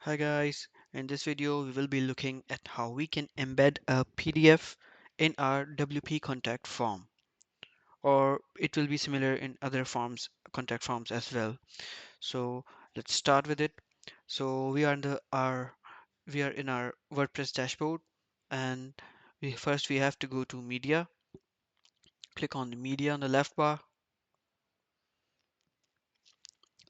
Hi guys, in this video we will be looking at how we can embed a PDF in our WP contact form, or it will be similar in other forms, contact forms as well. So let's start with it. So we are in our WordPress dashboard, and we have to go to media, click on the media on the left bar,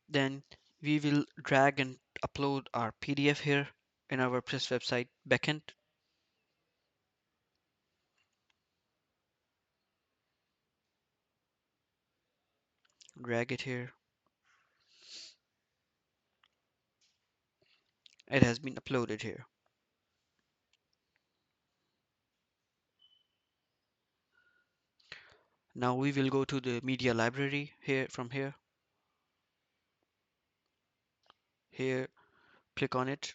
then we will drag and upload our PDF here in our WordPress website backend, drag it here. It has been uploaded here. Now we will go to the media library here from here. Here, click on it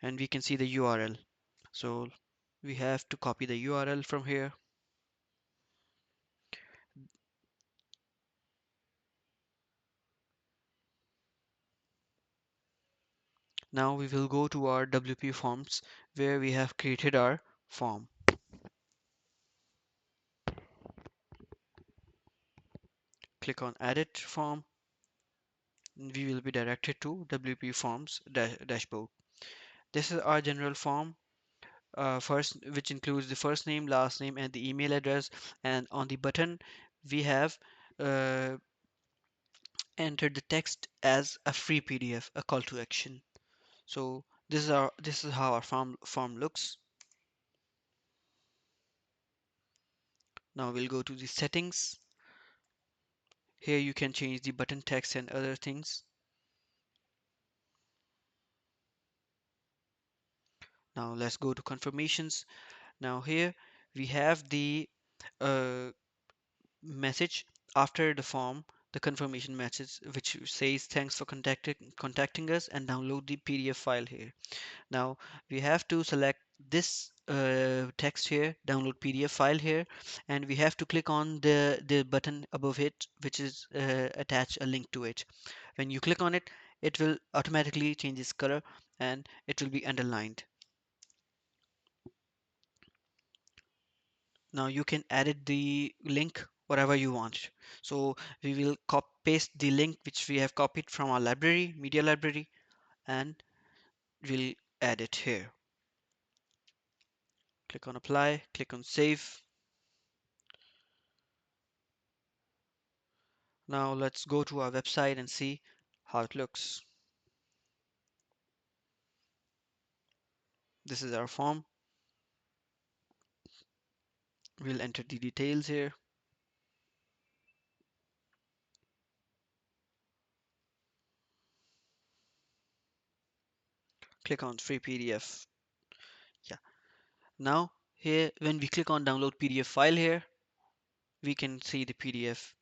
and we can see the URL. So we have to copy the URL from here. Now we will go to our WP forms where we have created our form. Click on edit form. We will be directed to WP forms dashboard. This is our general form. First, which includes the first name, last name, and the email address. And on the button, we have uh, entered the text as a free PDF, a call to action. So this is how our form looks. Now we'll go to the settings. Here you can change the button text and other things. Now let's go to confirmations. Now here we have the uh, message after the form, the confirmation message which says thanks for contacting us and download the PDF file here. Now we have to select this text here, download PDF file here, and we have to click on the button above it, which is attach a link to it. When you click on it, it will automatically change its color and it will be underlined. Now you can edit the link whatever you want. So we will paste the link which we have copied from our library, media library, and we'll add it here. Click on apply, click on save. Now let's go to our website and see how it looks. This is our form. We'll enter the details here. Click on free PDF. Yeah. Now here, when we click on download PDF file here, we can see the PDF.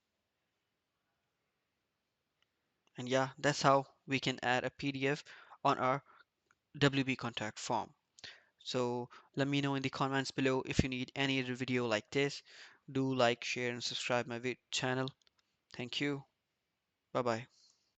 And yeah, that's how we can add a PDF on our WP contact form. So let me know in the comments below if you need any other video like this. Do like, share, and subscribe my channel. Thank you. Bye bye.